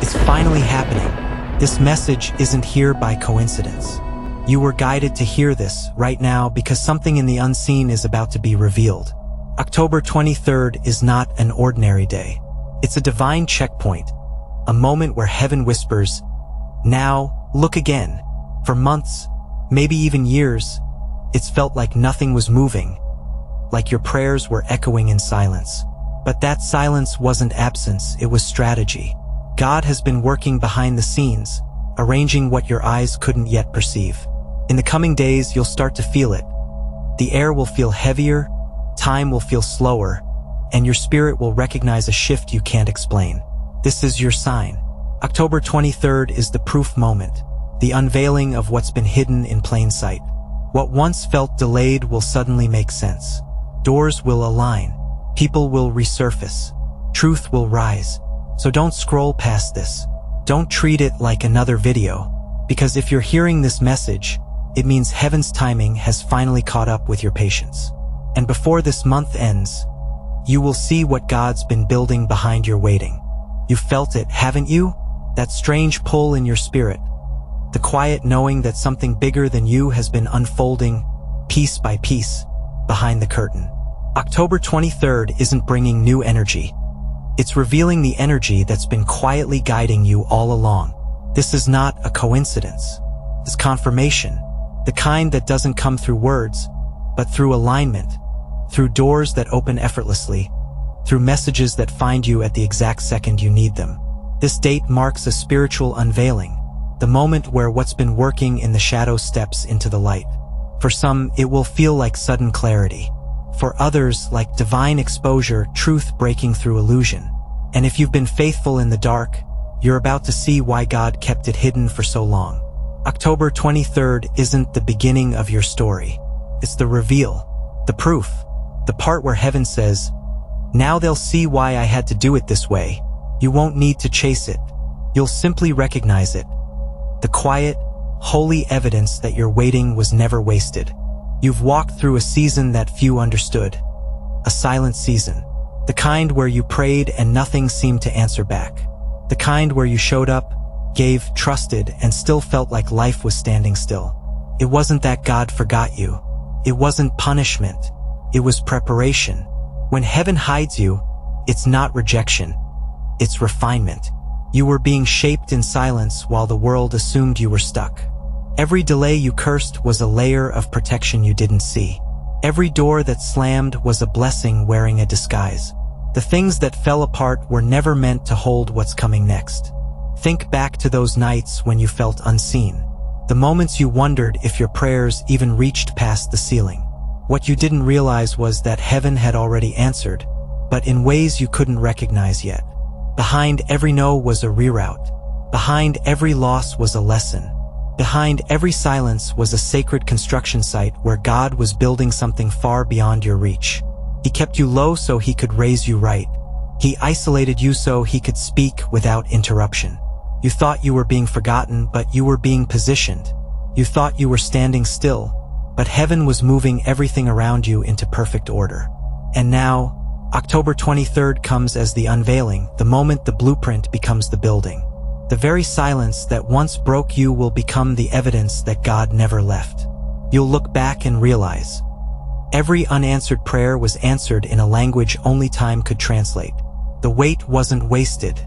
It's finally happening. This message isn't here by coincidence. You were guided to hear this right now because something in the unseen is about to be revealed. October 23rd is not an ordinary day. It's a divine checkpoint, a moment where heaven whispers, "Now, look again." For months, maybe even years, it's felt like nothing was moving, like your prayers were echoing in silence. But that silence wasn't absence, it was strategy. God has been working behind the scenes, arranging what your eyes couldn't yet perceive. In the coming days, you'll start to feel it. The air will feel heavier, time will feel slower, and your spirit will recognize a shift you can't explain. This is your sign. October 23rd is the proof moment, the unveiling of what's been hidden in plain sight. What once felt delayed will suddenly make sense. Doors will align, people will resurface, truth will rise. So don't scroll past this. Don't treat it like another video, because if you're hearing this message, it means heaven's timing has finally caught up with your patience. And before this month ends, you will see what God's been building behind your waiting. You've felt it, haven't you? That strange pull in your spirit. The quiet knowing that something bigger than you has been unfolding, piece by piece, behind the curtain. October 23rd isn't bringing new energy. It's revealing the energy that's been quietly guiding you all along. This is not a coincidence. It's confirmation, the kind that doesn't come through words, but through alignment, through doors that open effortlessly, through messages that find you at the exact second you need them. This date marks a spiritual unveiling, the moment where what's been working in the shadow steps into the light. For some, it will feel like sudden clarity. For others, like divine exposure, truth breaking through illusion. And if you've been faithful in the dark, you're about to see why God kept it hidden for so long. October 23rd isn't the beginning of your story. It's the reveal, the proof, the part where heaven says, "Now they'll see why I had to do it this way." You won't need to chase it. You'll simply recognize it. The quiet, holy evidence that your waiting was never wasted. You've walked through a season that few understood. A silent season. The kind where you prayed and nothing seemed to answer back. The kind where you showed up, gave, trusted, and still felt like life was standing still. It wasn't that God forgot you. It wasn't punishment. It was preparation. When heaven hides you, it's not rejection. It's refinement. You were being shaped in silence while the world assumed you were stuck. Every delay you cursed was a layer of protection you didn't see. Every door that slammed was a blessing wearing a disguise. The things that fell apart were never meant to hold what's coming next. Think back to those nights when you felt unseen. The moments you wondered if your prayers even reached past the ceiling. What you didn't realize was that heaven had already answered, but in ways you couldn't recognize yet. Behind every no was a reroute. Behind every loss was a lesson. Behind every silence was a sacred construction site where God was building something far beyond your reach. He kept you low so he could raise you right. He isolated you so he could speak without interruption. You thought you were being forgotten, but you were being positioned. You thought you were standing still, but heaven was moving everything around you into perfect order. And now, October 23rd comes as the unveiling, the moment the blueprint becomes the building. The very silence that once broke you will become the evidence that God never left. You'll look back and realize, every unanswered prayer was answered in a language only time could translate. The wait wasn't wasted.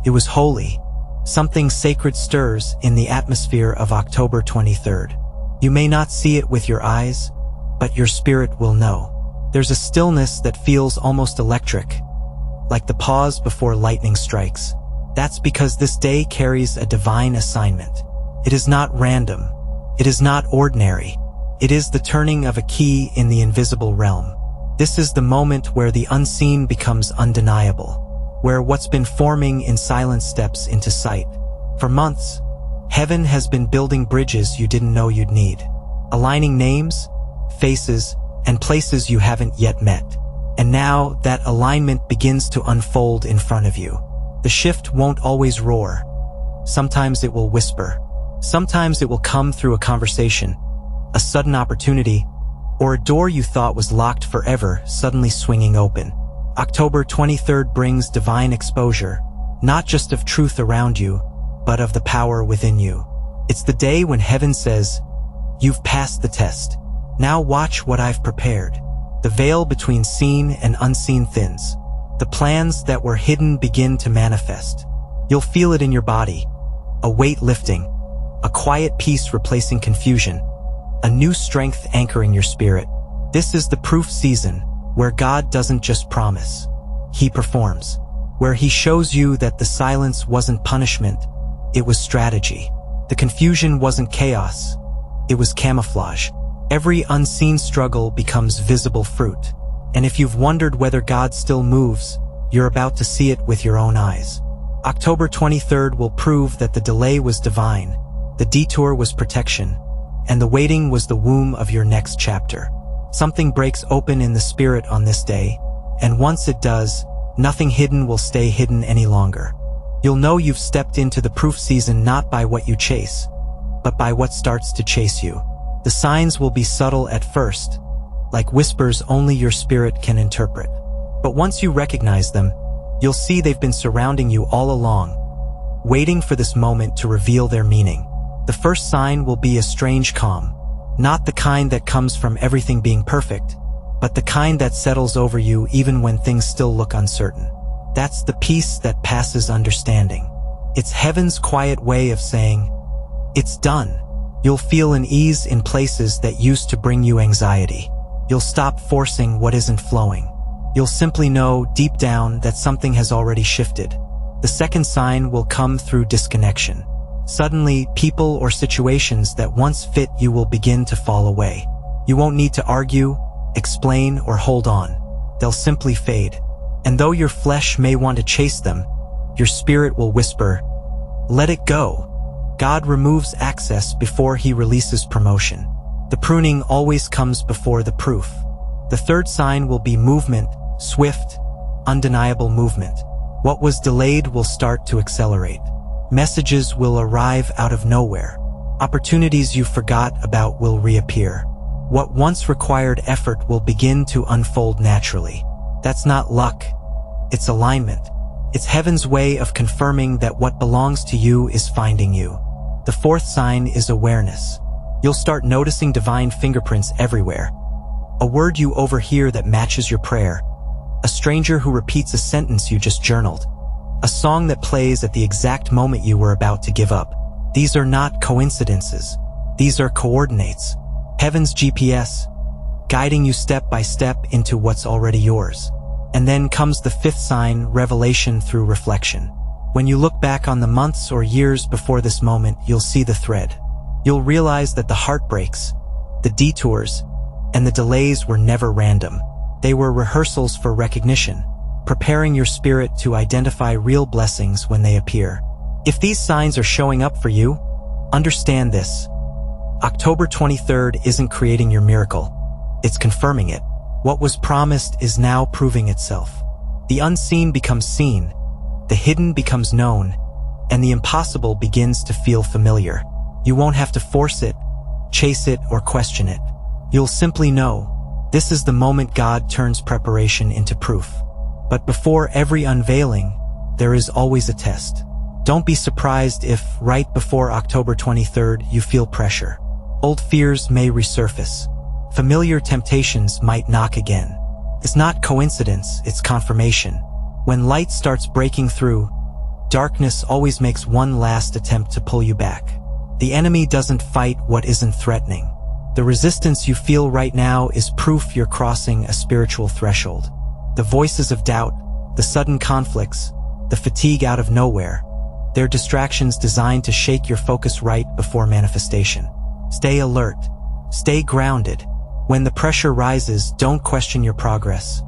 It was holy. Something sacred stirs in the atmosphere of October 23rd. You may not see it with your eyes, but your spirit will know. There's a stillness that feels almost electric, like the pause before lightning strikes. That's because this day carries a divine assignment. It is not random. It is not ordinary. It is the turning of a key in the invisible realm. This is the moment where the unseen becomes undeniable, where what's been forming in silence steps into sight. For months, heaven has been building bridges you didn't know you'd need, aligning names, faces, and places you haven't yet met. And now that alignment begins to unfold in front of you. The shift won't always roar. Sometimes it will whisper. Sometimes it will come through a conversation, a sudden opportunity, or a door you thought was locked forever suddenly swinging open. October 23rd brings divine exposure, not just of truth around you, but of the power within you. It's the day when heaven says, "You've passed the test. Now watch what I've prepared." The veil between seen and unseen thins. The plans that were hidden begin to manifest. You'll feel it in your body. A weight lifting, a quiet peace replacing confusion, a new strength anchoring your spirit. This is the proof season, where God doesn't just promise, He performs. Where He shows you that the silence wasn't punishment, it was strategy. The confusion wasn't chaos, it was camouflage. Every unseen struggle becomes visible fruit. And if you've wondered whether God still moves, you're about to see it with your own eyes. October 23rd will prove that the delay was divine, the detour was protection, and the waiting was the womb of your next chapter. Something breaks open in the spirit on this day, and once it does, nothing hidden will stay hidden any longer. You'll know you've stepped into the proof season not by what you chase, but by what starts to chase you. The signs will be subtle at first, like whispers only your spirit can interpret. But once you recognize them, you'll see they've been surrounding you all along, waiting for this moment to reveal their meaning. The first sign will be a strange calm, not the kind that comes from everything being perfect, but the kind that settles over you even when things still look uncertain. That's the peace that passes understanding. It's heaven's quiet way of saying, "It's done." You'll feel an ease in places that used to bring you anxiety. You'll stop forcing what isn't flowing. You'll simply know deep down that something has already shifted. The second sign will come through disconnection. Suddenly, people or situations that once fit you will begin to fall away. You won't need to argue, explain, or hold on. They'll simply fade. And though your flesh may want to chase them, your spirit will whisper, "Let it go." God removes access before He releases promotion. The pruning always comes before the proof. The third sign will be movement, swift, undeniable movement. What was delayed will start to accelerate. Messages will arrive out of nowhere. Opportunities you forgot about will reappear. What once required effort will begin to unfold naturally. That's not luck. It's alignment. It's heaven's way of confirming that what belongs to you is finding you. The fourth sign is awareness. You'll start noticing divine fingerprints everywhere. A word you overhear that matches your prayer. A stranger who repeats a sentence you just journaled. A song that plays at the exact moment you were about to give up. These are not coincidences. These are coordinates. Heaven's GPS, guiding you step by step into what's already yours. And then comes the fifth sign, revelation through reflection. When you look back on the months or years before this moment, you'll see the thread. You'll realize that the heartbreaks, the detours, and the delays were never random. They were rehearsals for recognition, preparing your spirit to identify real blessings when they appear. If these signs are showing up for you, understand this. October 23rd isn't creating your miracle. It's confirming it. What was promised is now proving itself. The unseen becomes seen, the hidden becomes known, and the impossible begins to feel familiar. You won't have to force it, chase it, or question it. You'll simply know, this is the moment God turns preparation into proof. But before every unveiling, there is always a test. Don't be surprised if, right before October 23rd, you feel pressure. Old fears may resurface. Familiar temptations might knock again. It's not coincidence, it's confirmation. When light starts breaking through, darkness always makes one last attempt to pull you back. The enemy doesn't fight what isn't threatening. The resistance you feel right now is proof you're crossing a spiritual threshold. The voices of doubt, the sudden conflicts, the fatigue out of nowhere, they're distractions designed to shake your focus right before manifestation. Stay alert. Stay grounded. When the pressure rises, don't question your progress.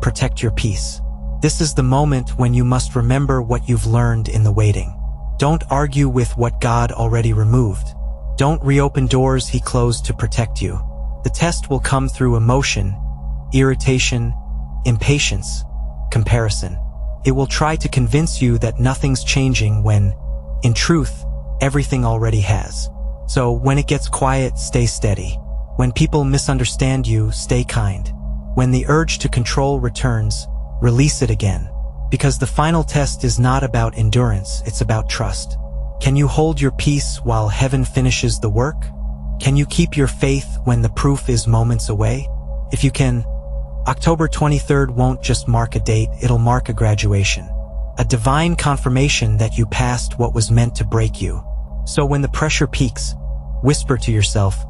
Protect your peace. This is the moment when you must remember what you've learned in the waiting. Don't argue with what God already removed. Don't reopen doors He closed to protect you. The test will come through emotion, irritation, impatience, comparison. It will try to convince you that nothing's changing when, in truth, everything already has. So when it gets quiet, stay steady. When people misunderstand you, stay kind. When the urge to control returns, release it again. Because the final test is not about endurance, it's about trust. Can you hold your peace while heaven finishes the work? Can you keep your faith when the proof is moments away? If you can, October 23rd won't just mark a date, it'll mark a graduation. A divine confirmation that you passed what was meant to break you. So when the pressure peaks, whisper to yourself,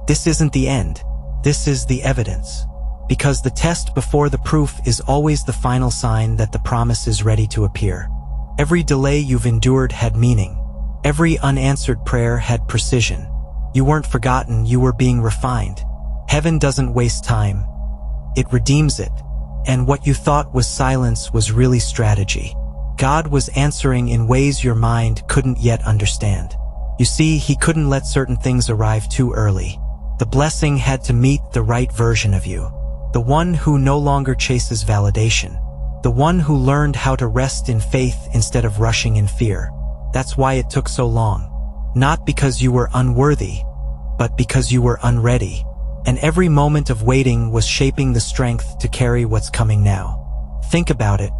this isn't the end, this is the evidence. Because the test before the proof is always the final sign that the promise is ready to appear. Every delay you've endured had meaning. Every unanswered prayer had precision. You weren't forgotten, you were being refined. Heaven doesn't waste time. It redeems it. And what you thought was silence was really strategy. God was answering in ways your mind couldn't yet understand. You see, He couldn't let certain things arrive too early. The blessing had to meet the right version of you. The one who no longer chases validation. The one who learned how to rest in faith instead of rushing in fear. That's why it took so long. Not because you were unworthy, but because you were unready. And every moment of waiting was shaping the strength to carry what's coming now. Think about it.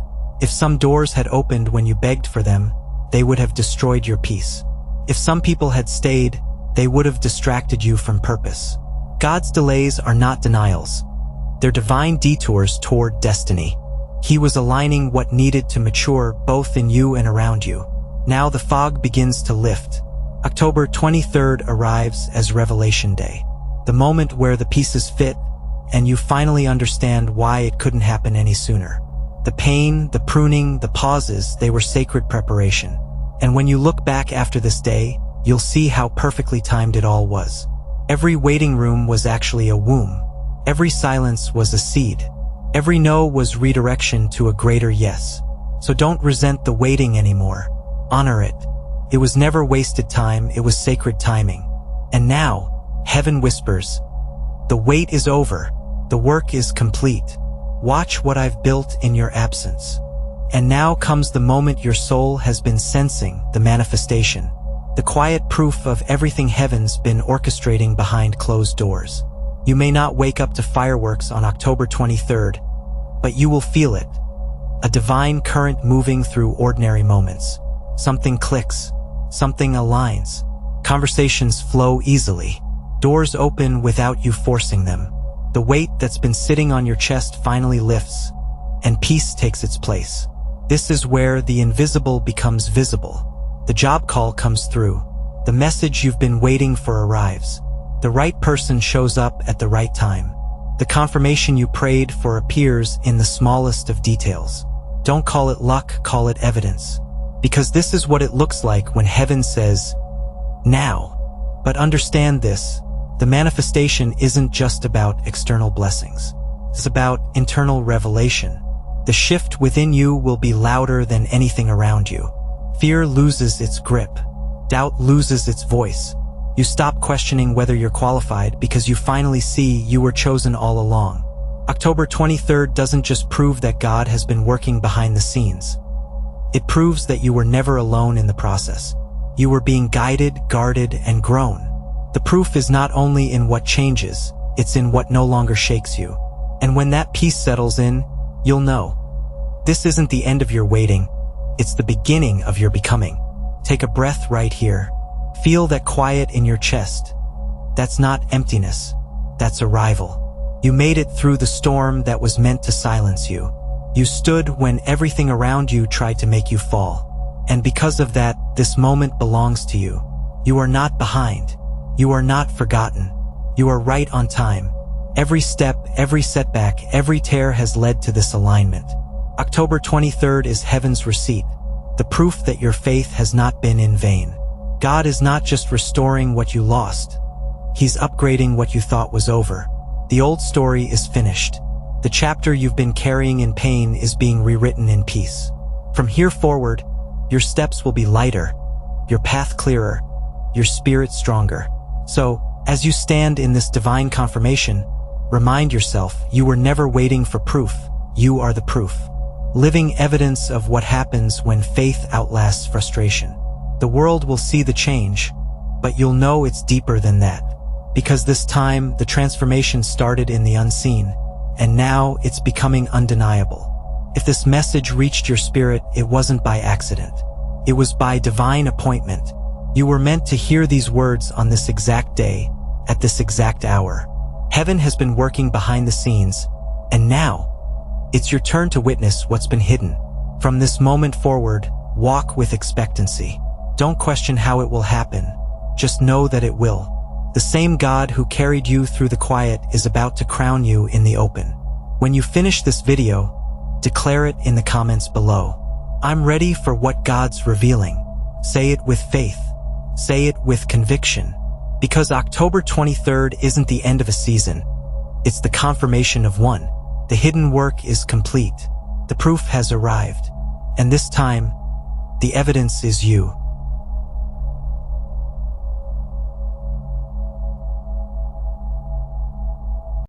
If some doors had opened when you begged for them, they would have destroyed your peace. If some people had stayed, they would have distracted you from purpose. God's delays are not denials. They're divine detours toward destiny. He was aligning what needed to mature both in you and around you. Now the fog begins to lift. October 23rd arrives as Revelation Day. The moment where the pieces fit, and you finally understand why it couldn't happen any sooner. The pain, the pruning, the pauses, they were sacred preparation. And when you look back after this day, you'll see how perfectly timed it all was. Every waiting room was actually a womb. Every silence was a seed. Every no was redirection to a greater yes. So don't resent the waiting anymore. Honor it. It was never wasted time, it was sacred timing. And now, heaven whispers, the wait is over, the work is complete. Watch what I've built in your absence. And now comes the moment your soul has been sensing, the manifestation. The quiet proof of everything heaven's been orchestrating behind closed doors. You may not wake up to fireworks on October 23rd, but you will feel it. A divine current moving through ordinary moments. Something clicks. Something aligns. Conversations flow easily. Doors open without you forcing them. The weight that's been sitting on your chest finally lifts, and peace takes its place. This is where the invisible becomes visible. The job call comes through. The message you've been waiting for arrives. The right person shows up at the right time. The confirmation you prayed for appears in the smallest of details. Don't call it luck, call it evidence. Because this is what it looks like when heaven says, now. But understand this, the manifestation isn't just about external blessings. It's about internal revelation. The shift within you will be louder than anything around you. Fear loses its grip. Doubt loses its voice. You stop questioning whether you're qualified because you finally see you were chosen all along. October 23rd doesn't just prove that God has been working behind the scenes. It proves that you were never alone in the process. You were being guided, guarded, and grown. The proof is not only in what changes, it's in what no longer shakes you. And when that peace settles in, you'll know. This isn't the end of your waiting, it's the beginning of your becoming. Take a breath right here. Feel that quiet in your chest. That's not emptiness, that's arrival. You made it through the storm that was meant to silence you. You stood when everything around you tried to make you fall. And because of that, this moment belongs to you. You are not behind. You are not forgotten. You are right on time. Every step, every setback, every tear has led to this alignment. October 23rd is heaven's receipt, the proof that your faith has not been in vain. God is not just restoring what you lost. He's upgrading what you thought was over. The old story is finished. The chapter you've been carrying in pain is being rewritten in peace. From here forward, your steps will be lighter, your path clearer, your spirit stronger. So, as you stand in this divine confirmation, remind yourself you were never waiting for proof. You are the proof. Living evidence of what happens when faith outlasts frustration. The world will see the change, but you'll know it's deeper than that. Because this time, the transformation started in the unseen, and now it's becoming undeniable. If this message reached your spirit, it wasn't by accident. It was by divine appointment. You were meant to hear these words on this exact day, at this exact hour. Heaven has been working behind the scenes, and now, it's your turn to witness what's been hidden. From this moment forward, walk with expectancy. Don't question how it will happen. Just know that it will. The same God who carried you through the quiet is about to crown you in the open. When you finish this video, declare it in the comments below. I'm ready for what God's revealing. Say it with faith. Say it with conviction. Because October 23rd isn't the end of a season. It's the confirmation of one. The hidden work is complete. The proof has arrived. And this time, the evidence is you.